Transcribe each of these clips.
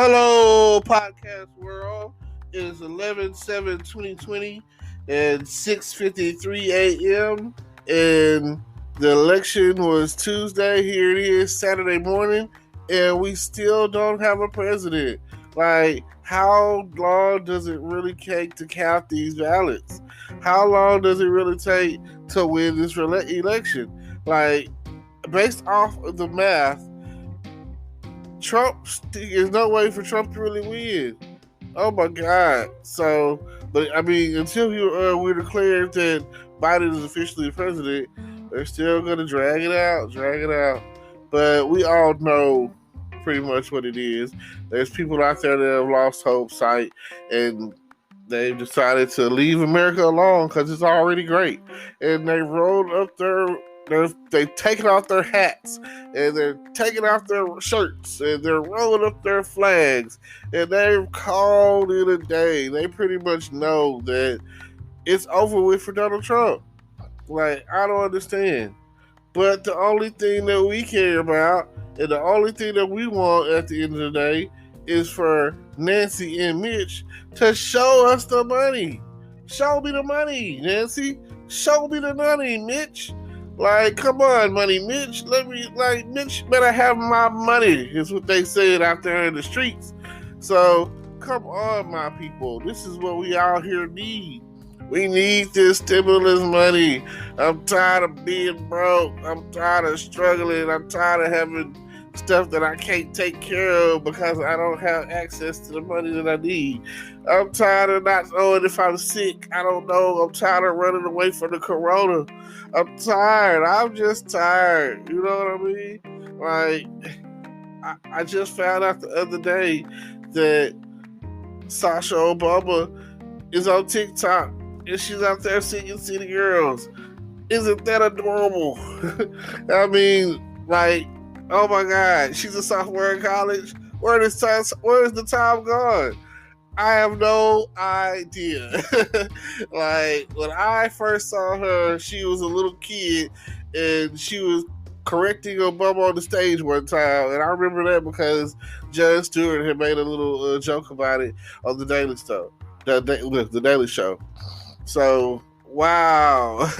Hello, podcast world. It is 11/7/2020 and 6:53 a.m. And the election was Tuesday. Here it is, Saturday morning, and we still don't have a president. Like, how long does it really take to count these ballots? How long does it really take to win this election? Like, based off of the math, there's no way for Trump to really win. Oh my God. So, but I mean, until we declared that Biden is officially the president, they're still going to drag it out. But we all know pretty much what it is. There's people out there that have lost hope, sight, and they've decided to leave America alone because it's already great. And they rolled up they've taken off their hats and they're taking off their shirts and they're rolling up their flags and they've called it a day. They pretty much know that it's over with for Donald Trump. Like, I don't understand. But the only thing that we care about and the only thing that we want at the end of the day is for Nancy and Mitch to show us the money. Show me the money, Nancy. Show me the money, Mitch. Like, come on, money, Mitch. Mitch better have my money, is what they said out there in the streets. So, come on, my people. This is what we out here need. We need this stimulus money. I'm tired of being broke. I'm tired of struggling. I'm tired of having stuff that I can't take care of because I don't have access to the money that I need. I'm tired of not knowing if I'm sick. I don't know. I'm tired of running away from the corona. I'm tired. I'm just tired. You know what I mean? Like, I just found out the other day that Sasha Obama is on TikTok and she's out there singing City Girls. Isn't that adorable? I mean, like, oh my God, she's a sophomore in college. Where is the time gone? I have no idea. Like, when I first saw her, she was a little kid and she was correcting Obama on the stage one time. And I remember that because Jon Stewart had made a little joke about it on the Daily Show. The Daily Show. So, wow.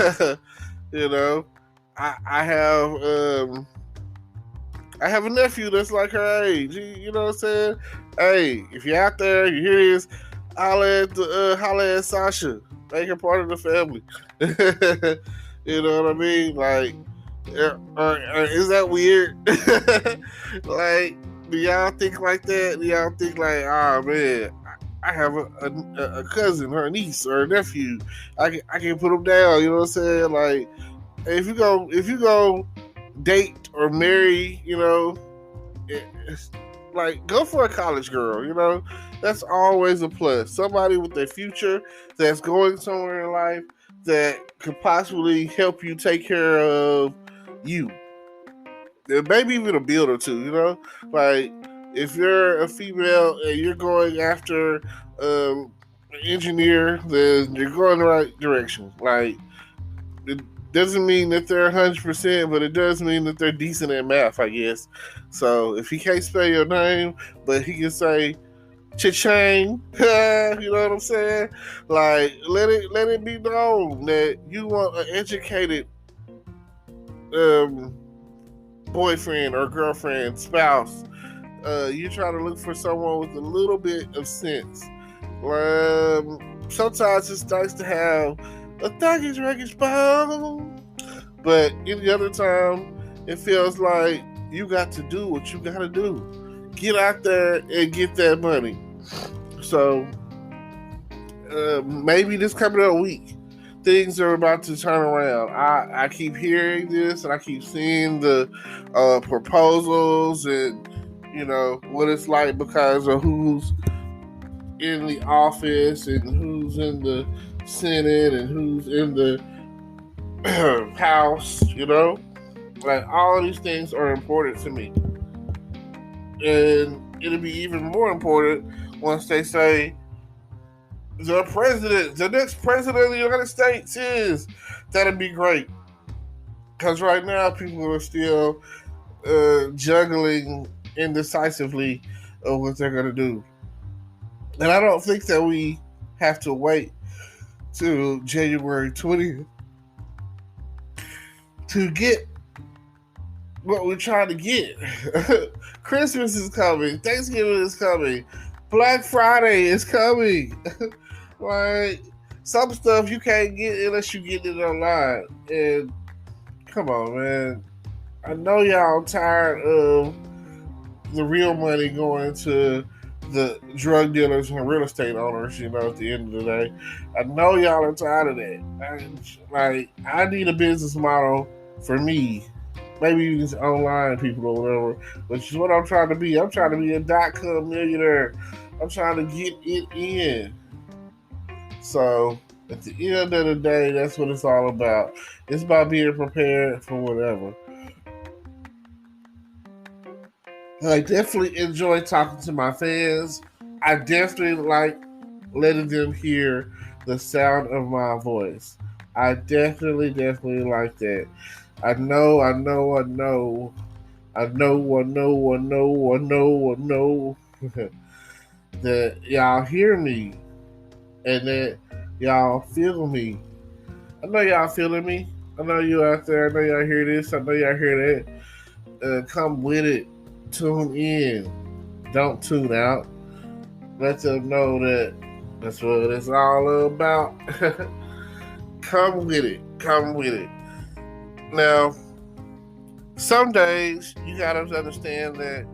You know, I have a nephew that's like her age. You know what I'm saying? Hey, if you're out there, you hear this, holla at Sasha. Make her part of the family. You know what I mean? Like, is that weird? Like, do y'all think like that? Do y'all think like, oh man, I have a cousin or a niece or a nephew. I can put them down. You know what I'm saying? Like, if you go date or marry, you know, like, go for a college girl, you know. That's always a plus. Somebody with a future that's going somewhere in life that could possibly help you take care of you. And maybe even a build or two, you know. Like, if you're a female and you're going after an engineer, then you're going the right direction. Like, it doesn't mean that they're 100%, but it does mean that they're decent at math, I guess. So if he can't spell your name, but he can say cha-ching, you know what I'm saying? Like, let it be known that you want an educated boyfriend or girlfriend, spouse. You're trying to look for someone with a little bit of sense. Sometimes it's nice to have a thuggish bone, but any other time it feels like you got to do what you got to do. Get out there and get that money. So maybe this coming up week, things are about to turn around. I keep hearing this and I keep seeing the proposals and, you know, what it's like because of who's in the office and who's in the Senate and who's in the House, you know. Like, all of these things are important to me. And it'll be even more important once they say the next president of the United States is. That'd be great. Because right now people are still juggling indecisively of what they're going to do. And I don't think that we have to wait till January 20th to get what we're trying to get. Christmas is coming. Thanksgiving is coming. Black Friday is coming. Like, some stuff you can't get unless you get it online. And come on, man. I know y'all tired of the real money going to the drug dealers and real estate owners, at the end of the day. I know y'all are tired of that. I need a business model for me. Maybe these online people or whatever. Which is what I'm trying to be. I'm trying to be a .com millionaire. I'm trying to get it in. So, at the end of the day, that's what it's all about. It's about being prepared for whatever. I definitely enjoy talking to my fans. I definitely like letting them hear the sound of my voice. I definitely like that. I know that y'all hear me and that y'all feel me. I know y'all feeling me. I know you out there. I know y'all hear this. I know y'all hear that. Come with it. Tune in. Don't tune out. Let them know that that's what it's all about. Come with it. Come with it. Now, some days you gotta understand that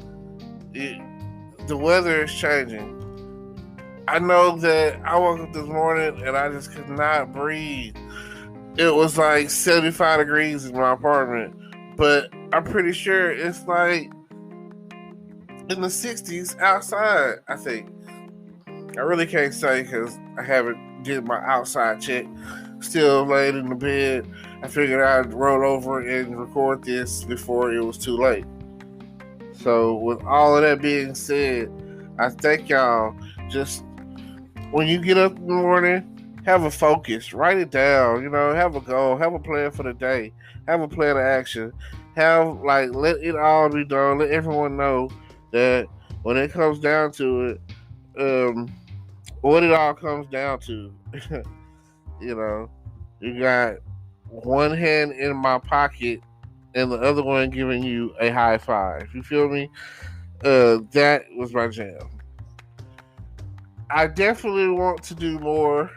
the weather is changing. I know that I woke up this morning and I just could not breathe. It was like 75 degrees in my apartment, but I'm pretty sure it's like in the 60s outside, I think. I really can't say because I haven't did my outside check. Still laid in the bed. I figured I'd roll over and record this before it was too late. So with all of that being said, I thank y'all. Just when you get up in the morning, have a focus. Write it down. Have a goal. Have a plan for the day. Have a plan of action. Let it all be done. Let everyone know that when it comes down to it, what it all comes down to. You got one hand in my pocket and the other one giving you a high five. You feel me? That was my jam. I definitely want to do more.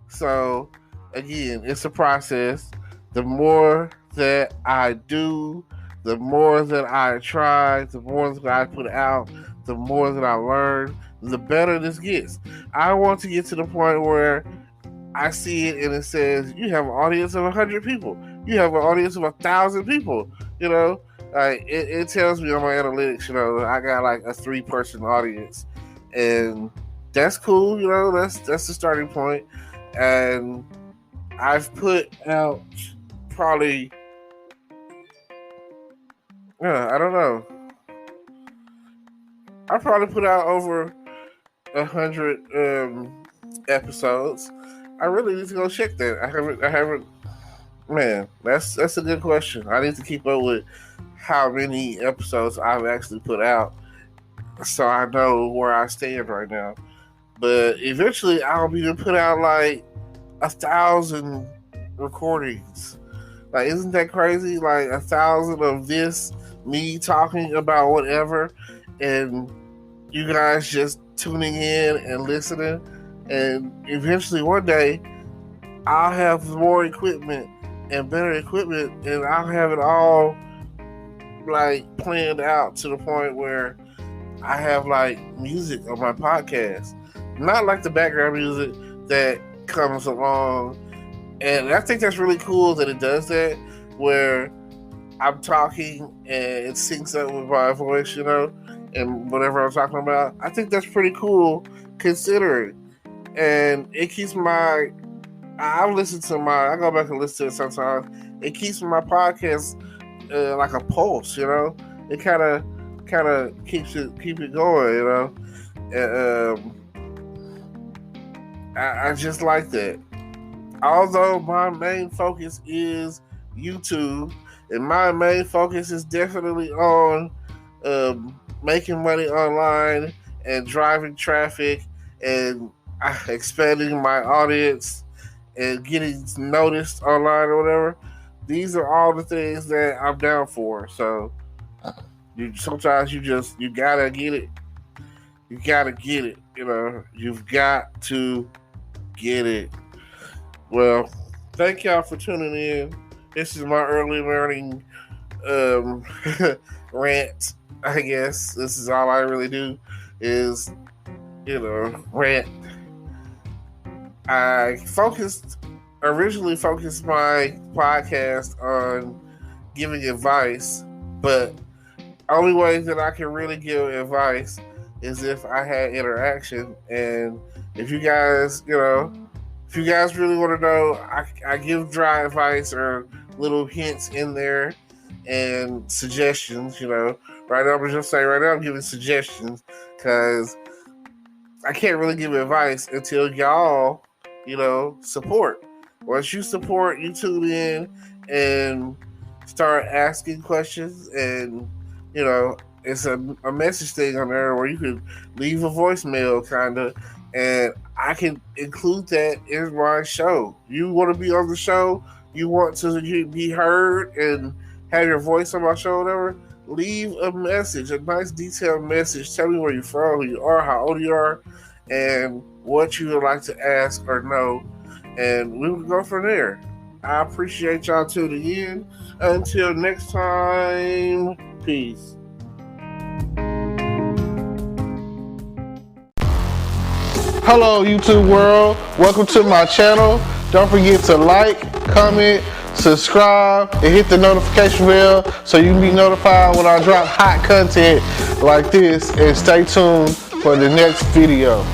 So, again, it's a process. The more that I do, the more that I try, the more that I put out, the more that I learn, the better this gets. I want to get to the point where I see it and it says, you have an audience of 100 people. You have an audience of 1,000 people. It tells me on my analytics, I got like a 3-person audience. And that's cool, that's the starting point. And I've put out probably, I don't know. I probably put out over 100 episodes. I really need to go check that. I haven't. Man, that's a good question. I need to keep up with how many episodes I've actually put out, so I know where I stand right now. But eventually, I'll be to put out like 1,000 recordings. Like, isn't that crazy? Like 1,000 of this, me talking about whatever, and you guys just tuning in and listening. And eventually one day I'll have more equipment and better equipment, and I'll have it all like planned out to the point where I have like music on my podcast. Not like the background music that comes along. And I think that's really cool that it does that, where I'm talking and it syncs up with my voice, and whatever I'm talking about. I think that's pretty cool considering. And it keeps I go back and listen to it sometimes. It keeps my podcast like a pulse, It kind of keep it going, And, I just like that. Although my main focus is YouTube, and my main focus is definitely on making money online and driving traffic and expanding my audience and getting noticed online or whatever. These are all the things that I'm down for. So sometimes you gotta get it. You gotta get it. You've got to get it. Well, thank y'all for tuning in. This is my early learning um, rant. I guess this is all I really do is rant. I originally focused my podcast on giving advice, but only way that I can really give advice is if I had interaction. And if you guys really want to know, I give dry advice or little hints in there and suggestions. Right now, I'm just saying, right now I'm giving suggestions because I can't really give advice until y'all, support. Once you support, you tune in and start asking questions, and it's a message thing on there where you can leave a voicemail, kind of, and I can include that in my show. You want to be on the show, you want to be heard and have your voice on my show, whatever, leave a message, a nice detailed message. Tell me where you're from, who you are, how old you are, and what you would like to ask or know, and we will go from there. I appreciate y'all tuning in. Until next time, peace. Hello, YouTube world. Welcome to my channel. Don't forget to like, comment, subscribe, and hit the notification bell so you can be notified when I drop hot content like this, and stay tuned for the next video.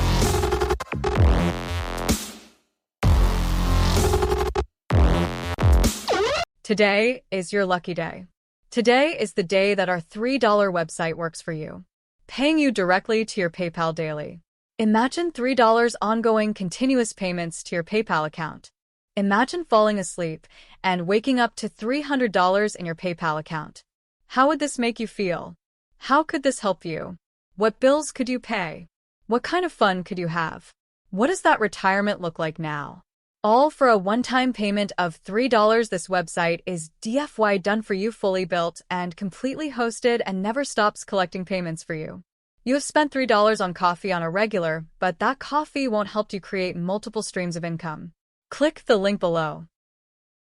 Today is your lucky day. Today is the day that our $3 website works for you, paying you directly to your PayPal daily. Imagine $3 ongoing continuous payments to your PayPal account. Imagine falling asleep and waking up to $300 in your PayPal account. How would this make you feel? How could this help you? What bills could you pay? What kind of fun could you have? What does that retirement look like now? All for a one-time payment of $3. This website is DFY done for you, fully built and completely hosted, and never stops collecting payments for you. You have spent $3 on coffee on a regular, but that coffee won't help you create multiple streams of income. Click the link below.